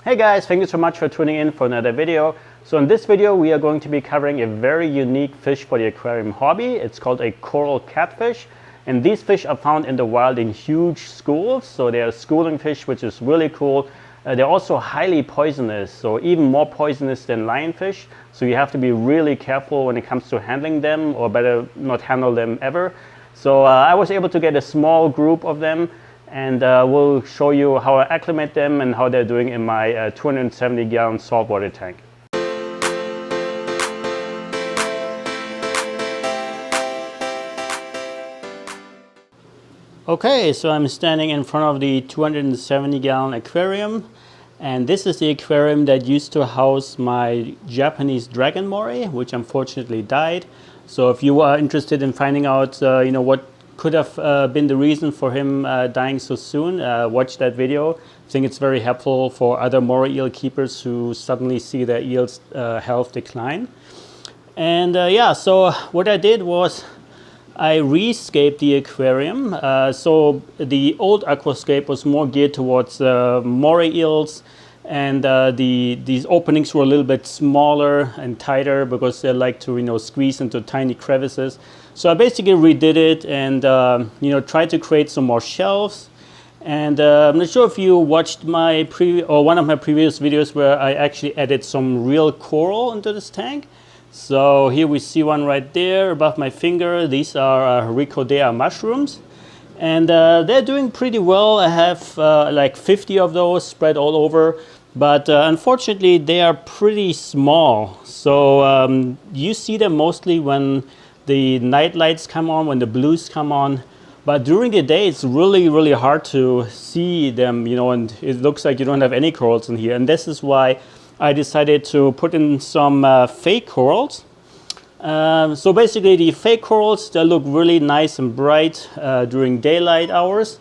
Hey guys, thank you so much for tuning in for another video. So in this video we are going to be covering a very unique fish for the aquarium hobby. It's called a coral catfish, and these fish are found in the wild in huge schools. So they are schooling fish, which is really cool. They're also highly poisonous, so even more poisonous than lionfish. So you have to be really careful when it comes to handling them, or better not handle them ever. So I was able to get a small group of them, and we'll show you how I acclimate them and how they're doing in my 270-gallon saltwater tank. Okay, so I'm standing in front of the 270-gallon aquarium, and this is the aquarium that used to house my Japanese dragon moray, which unfortunately died. So if you are interested in finding out what could have been the reason for him dying so soon, watch that video. I think it's very helpful for other moray eel keepers who suddenly see their eels' health decline. And yeah, so what I did was I rescaped the aquarium. So the old aquascape was more geared towards moray eels, and these openings were a little bit smaller and tighter because they like to squeeze into tiny crevices. So I basically redid it and tried to create some more shelves. And I'm not sure if you watched my one of my previous videos where I actually added some real coral into this tank. So here we see one right there above my finger. These are Ricodea mushrooms, and they're doing pretty well. I have like 50 of those spread all over, but unfortunately they are pretty small. So you see them mostly when the night lights come on, when the blues come on. But during the day it's really hard to see them, and it looks like you don't have any corals in here. And this is why I decided to put in some fake corals. So basically the fake corals, they look really nice and bright during daylight hours.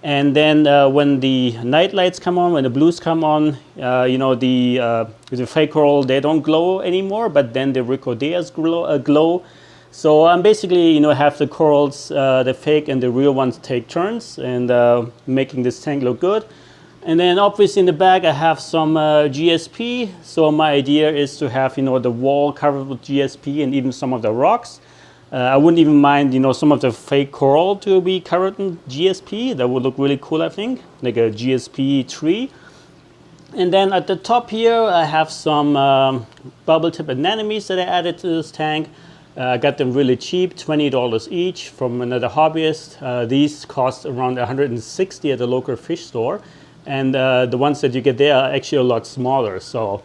And then when the night lights come on, when the blues come on, the fake coral, they don't glow anymore, but then the Ricodeas glow. So I'm basically, have the corals, the fake and the real ones take turns and making this tank look good. And then obviously in the back I have some GSP. So my idea is to have the wall covered with GSP and even some of the rocks. I wouldn't even mind some of the fake coral to be covered in GSP. That would look really cool, I think, like a GSP tree. And then at the top here I have some bubble tip anemones that I added to this tank. I got them really cheap, $20 each from another hobbyist. These cost around $160 at the local fish store. And the ones that you get there are actually a lot smaller. So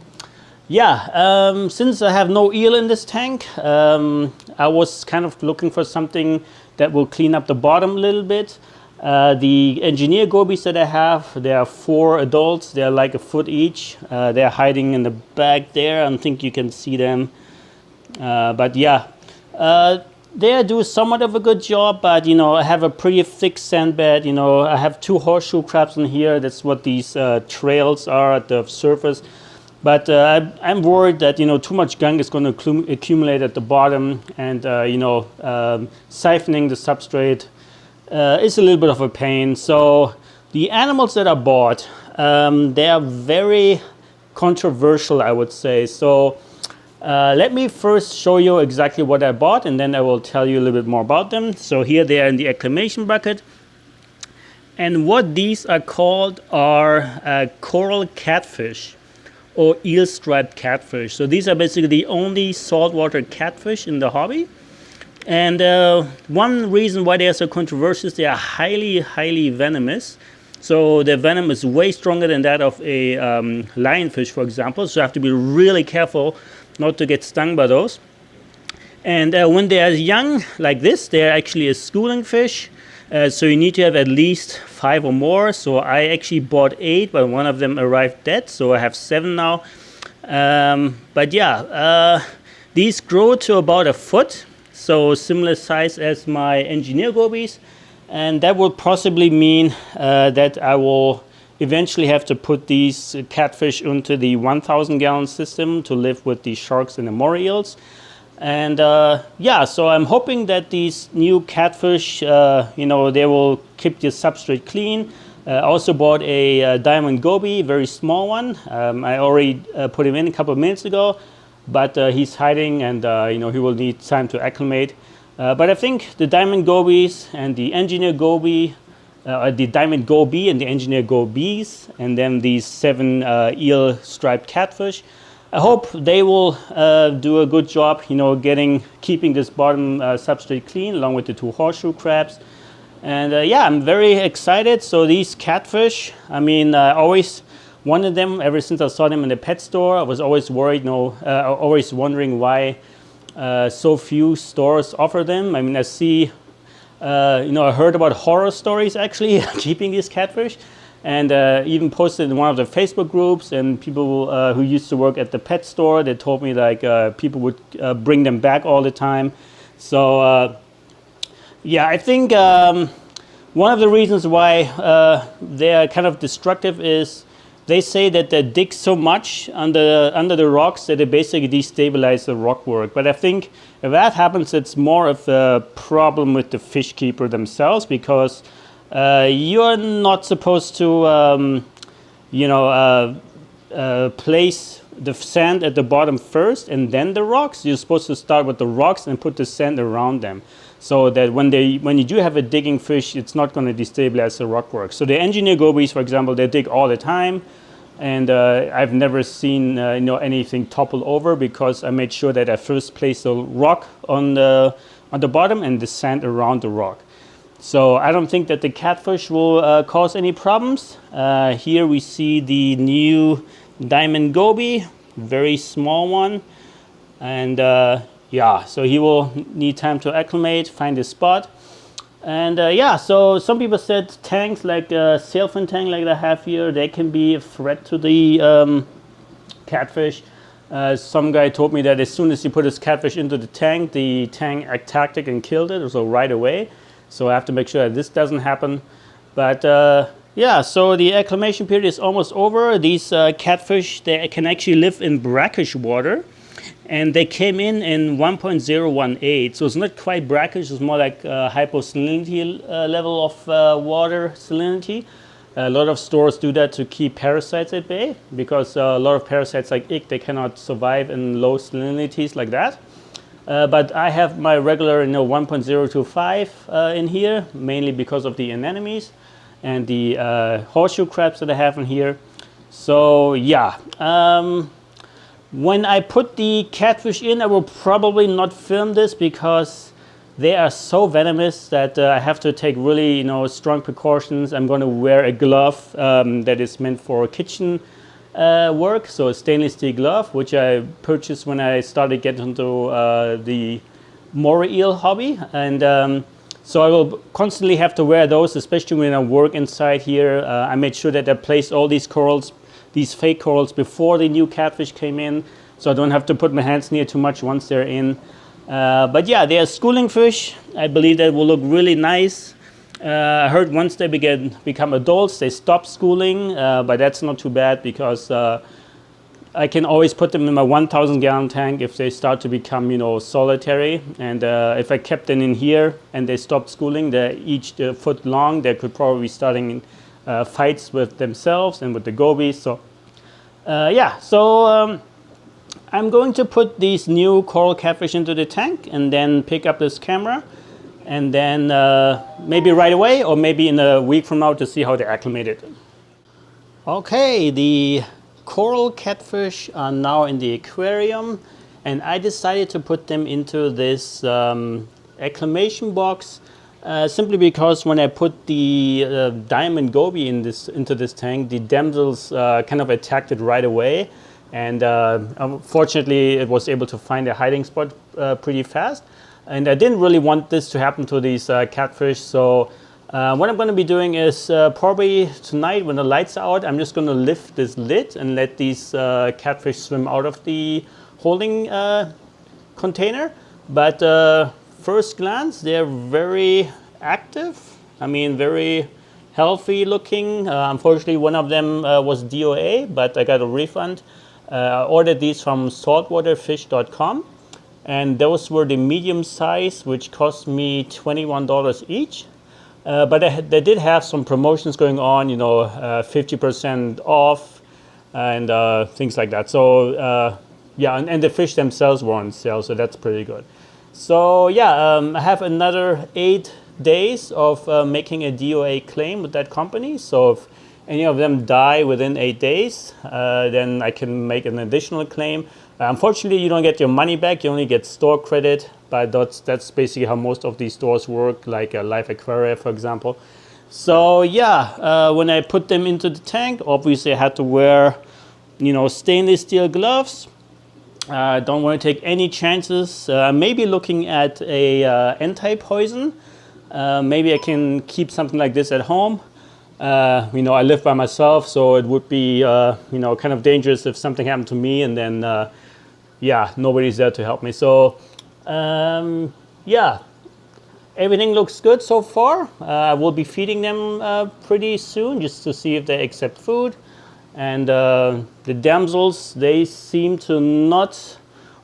yeah, since I have no eel in this tank, I was kind of looking for something that will clean up the bottom a little bit. The engineer gobies that I have, there are 4 adults. They're like a foot each. They're hiding in the back there. I don't think you can see them. But yeah, they do somewhat of a good job, but I have a pretty thick sand bed. I have 2 horseshoe crabs in here. That's what these trails are at the surface. But I'm worried that too much gunk is going to accumulate at the bottom, and siphoning the substrate is a little bit of a pain. So the animals that I bought, they are very controversial, I would say. So let me first show you exactly what I bought, and then I will tell you a little bit more about them. So here they are in the Acclimation bucket. And what these are called are coral catfish or eel-striped catfish. So these are basically the only saltwater catfish in the hobby. And one reason why they are so controversial is they are highly venomous. So the venom is way stronger than that of a lionfish, for example. So you have to be really careful not to get stung by those. And when they are young like this, they are actually a schooling fish. So you need to have at least 5 or more. So I actually bought 8, but one of them arrived dead. So I have 7 now. But yeah, these grow to about a foot. So similar size as my engineer gobies. And that will possibly mean that I will eventually have to put these catfish into the 1,000-gallon system to live with the sharks and the moray eels. And yeah, so I'm hoping that these new catfish, they will keep the substrate clean. I also bought a diamond goby, very small one. I already put him in a couple of minutes ago, but he's hiding, and he will need time to acclimate. But I think the diamond gobies and the engineer goby, the diamond goby and the engineer gobies, and then these 7 eel striped catfish, I hope they will do a good job, keeping this bottom substrate clean, along with the 2 horseshoe crabs. And yeah, I'm very excited. So these catfish, I mean, I always wanted them ever since I saw them in the pet store. I was always worried, always wondering why so few stores offer them. I mean, I see, I heard about horror stories actually keeping these catfish, and even posted in one of the Facebook groups, and people who used to work at the pet store, they told me like people would bring them back all the time. So yeah, I think one of the reasons why they are kind of destructive is they say that they dig so much under the rocks that they basically destabilize the rock work. But I think if that happens, it's more of a problem with the fish keeper themselves, because you're not supposed to, place the sand at the bottom first and then the rocks. You're supposed to start with the rocks and put the sand around them, so that when you do have a digging fish, it's not going to destabilize the rock work. So the engineer gobies, for example, they dig all the time, and I've never seen anything topple over, because I made sure that I first place the rock on the bottom and the sand around the rock. So I don't think that the catfish will cause any problems. Here we see the new diamond goby, very small one, and yeah, so he will need time to acclimate, find his spot. And yeah, so some people said tanks like a sailfin tank like I have here, they can be a threat to the catfish. Some guy told me that as soon as he put his catfish into the tank attacked it and killed it, so right away. So I have to make sure that this doesn't happen. But yeah, so the acclimation period is almost over. These catfish, they can actually live in brackish water. And they came in 1.018, so it's not quite brackish, it's more like hyposalinity level of water salinity. A lot of stores do that to keep parasites at bay, because a lot of parasites like ick, they cannot survive in low salinities like that. But I have my regular 1.025 in here, mainly because of the anemones and the horseshoe crabs that I have in here. So yeah. When I put the catfish in, I will probably not film this, because they are so venomous that I have to take really strong precautions. I'm going to wear a glove that is meant for kitchen work, so a stainless steel glove, which I purchased when I started getting into the moray eel hobby. And so I will constantly have to wear those, especially when I work inside here. I made sure that I placed all these corals, these fake corals, before the new catfish came in, so I don't have to put my hands near too much once they're in. But yeah, they are schooling fish. I believe that will look really nice. I heard once they become adults, they stop schooling, but that's not too bad, because I can always put them in my 1,000 gallon tank if they start to become solitary. And if I kept them in here and they stopped schooling, they're each a foot long, they could probably be starting fights with themselves and with the gobies. So yeah, so I'm going to put these new coral catfish into the tank, and then pick up this camera, and then maybe right away, or maybe in a week from now, to see how they acclimated. Okay, the coral catfish are now in the aquarium, and I decided to put them into this acclimation box. Simply because when I put the diamond goby into this tank, the damsels kind of attacked it right away, and unfortunately it was able to find a hiding spot pretty fast. And I didn't really want this to happen to these catfish, so what I'm going to be doing is probably tonight when the lights are out, I'm just going to lift this lid and let these catfish swim out of the holding container. But first glance, they're very active. I mean, very healthy looking. Unfortunately, one of them was DOA, but I got a refund. I ordered these from saltwaterfish.com, and those were the medium size, which cost me $21 each. But they did have some promotions going on, 50% off and things like that. So yeah, and the fish themselves were on sale, so that's pretty good. So yeah, I have another 8 days of making a DOA claim with that company. So if any of them die within 8 days, then I can make an additional claim. Unfortunately, you don't get your money back. You only get store credit, but that's basically how most of these stores work, like Life Aquaria, for example. So yeah, when I put them into the tank, obviously I had to wear, stainless steel gloves. Don't want to take any chances. Maybe looking at a anti-poison. Maybe I can keep something like this at home. I live by myself, so it would be, kind of dangerous if something happened to me and then, yeah, nobody's there to help me. So, yeah, everything looks good so far. I will be feeding them pretty soon just to see if they accept food. And the damsels, they seem to not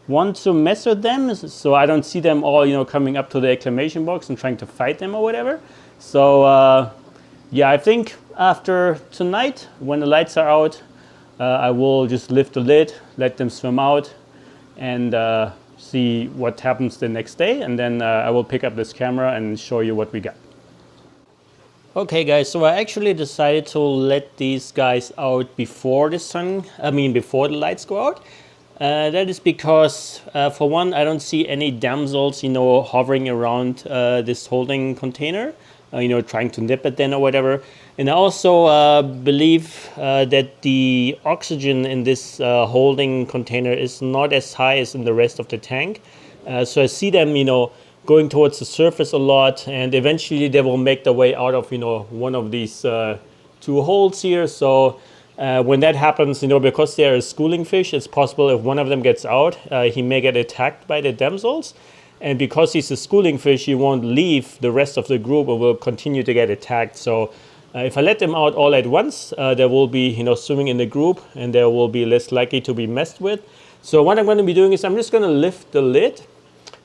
want to mess with them, so I don't see them all, coming up to the acclimation box and trying to fight them or whatever. So yeah, I think after tonight, when the lights are out, I will just lift the lid, let them swim out, and see what happens the next day, and then I will pick up this camera and show you what we got. Okay guys, so I actually decided to let these guys out before before the lights go out. That is because, for one, I don't see any damsels, hovering around this holding container, trying to nip it then or whatever. And I also believe that the oxygen in this holding container is not as high as in the rest of the tank. So I see them, going towards the surface a lot, and eventually they will make their way out of, one of these two holes here. So when that happens, because they are a schooling fish, it's possible if one of them gets out, he may get attacked by the damsels. And because he's a schooling fish, he won't leave the rest of the group or will continue to get attacked. So if I let them out all at once, they will be, swimming in the group, and they will be less likely to be messed with. So what I'm going to be doing is I'm just going to lift the lid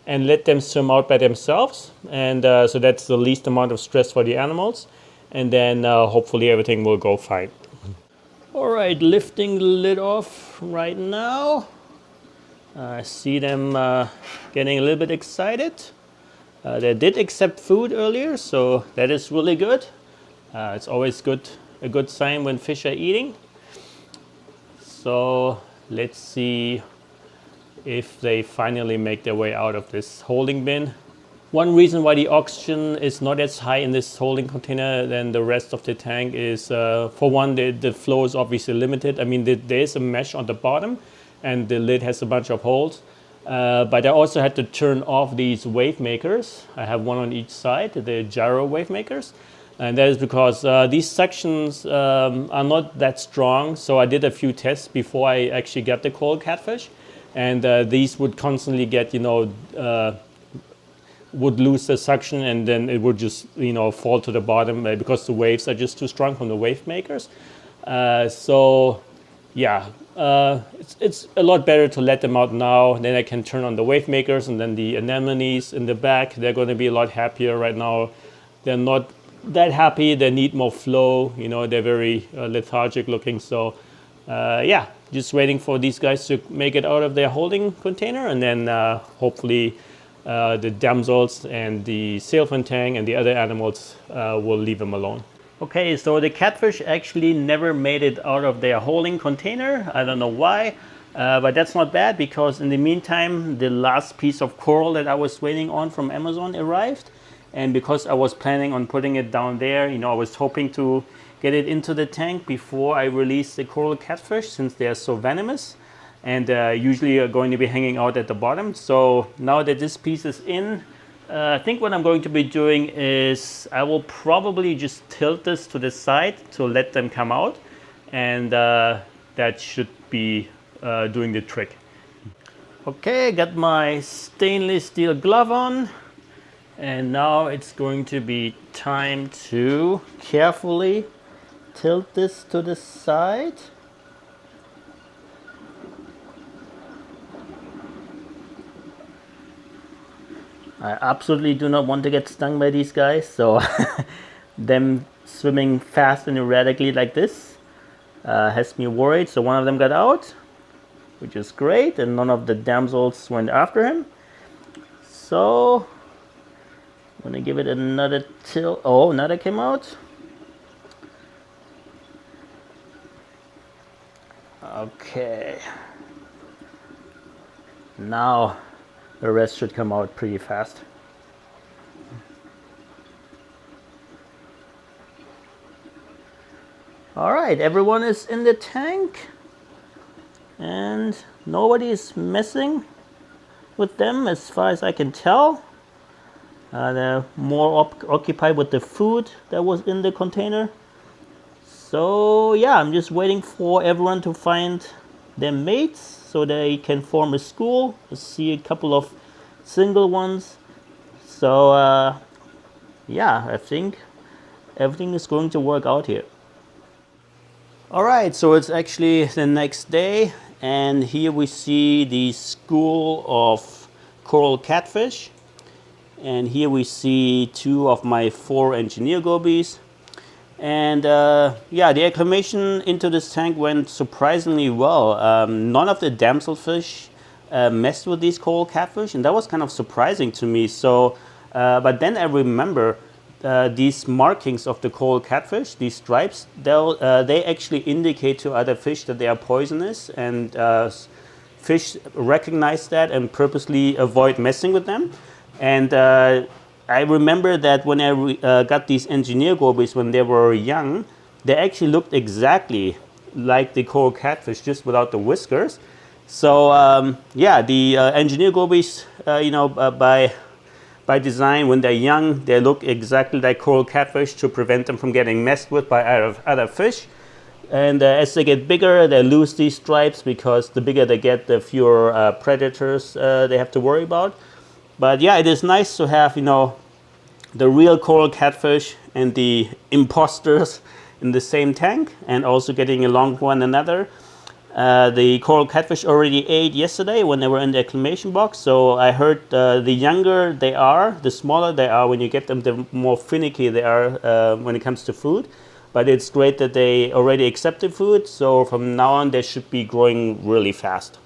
and let them swim out by themselves. And so that's the least amount of stress for the animals. And then hopefully everything will go fine. All right, lifting the lid off right now. I see them getting a little bit excited. They did accept food earlier, so that is really good. It's always a good sign when fish are eating. So let's see if they finally make their way out of this holding bin. One reason why the oxygen is not as high in this holding container than the rest of the tank is, for one, the flow is obviously limited. I mean, there is a mesh on the bottom, and the lid has a bunch of holes. But I also had to turn off these wave makers. I have one on each side, the gyro wave makers. And that is because these sections are not that strong. So I did a few tests before I actually got the coral catfish. And these would constantly get, would lose the suction, and then it would just, fall to the bottom because the waves are just too strong from the wave makers. So yeah, it's a lot better to let them out now. Then I can turn on the wave makers, and then the anemones in the back, they're going to be a lot happier right now. They're not that happy. They need more flow. They're very lethargic looking. So yeah, just waiting for these guys to make it out of their holding container, and then hopefully the damsels and the sailfin tang and the other animals will leave them alone. Okay, so the catfish actually never made it out of their holding container. I don't know why, but that's not bad, because in the meantime, the last piece of coral that I was waiting on from Amazon arrived. And because I was planning on putting it down there, I was hoping to get it into the tank before I release the coral catfish, since they are so venomous and usually are going to be hanging out at the bottom. So now that this piece is in, I think what I'm going to be doing is I will probably just tilt this to the side to let them come out, and that should be doing the trick. Okay, I got my stainless steel glove on, and now it's going to be time to carefully tilt this to the side. I absolutely do not want to get stung by these guys, so them swimming fast and erratically like this has me worried. So one of them got out, which is great, and none of the damsels went after him. So I'm gonna give it another tilt. Oh, another came out. Okay. Now the rest should come out pretty fast. All right, everyone is in the tank and nobody is messing with them as far as I can tell. They're more occupied with the food that was in the container. So yeah, I'm just waiting for everyone to find their mates so they can form a school. I see a couple of single ones. So yeah, I think everything is going to work out here. All right, so it's actually the next day, and here we see the school of coral catfish. And here we see 2 of my 4 engineer gobies. And yeah, the acclimation into this tank went surprisingly well. None of the damselfish messed with these coral catfish, and that was kind of surprising to me. So, but then I remember these markings of the coral catfish, these stripes, they actually indicate to other fish that they are poisonous, and fish recognize that and purposely avoid messing with them. And I remember that when I got these engineer gobies when they were young, they actually looked exactly like the coral catfish, just without the whiskers. So yeah, the engineer gobies, you know, by design, when they're young, they look exactly like coral catfish to prevent them from getting messed with by other fish. And as they get bigger, they lose these stripes because the bigger they get, the fewer predators they have to worry about. But yeah, it is nice to have, you know, the real coral catfish and the imposters in the same tank and also getting along with one another. The coral catfish already ate yesterday when they were in the acclimation box. So I heard the younger they are, the smaller they are when you get them, the more finicky they are when it comes to food. But it's great that they already accepted food. So from now on, they should be growing really fast.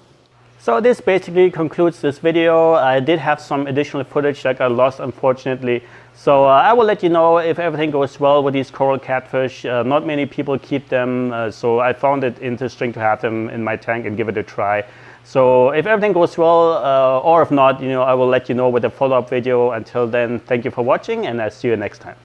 So this basically concludes this video. I did have some additional footage that got lost, unfortunately. So I will let you know if everything goes well with these coral catfish. Not many people keep them, so I found it interesting to have them in my tank and give it a try. So if everything goes well, or if not, you know, I will let you know with a follow-up video. Until then, thank you for watching, and I'll see you next time.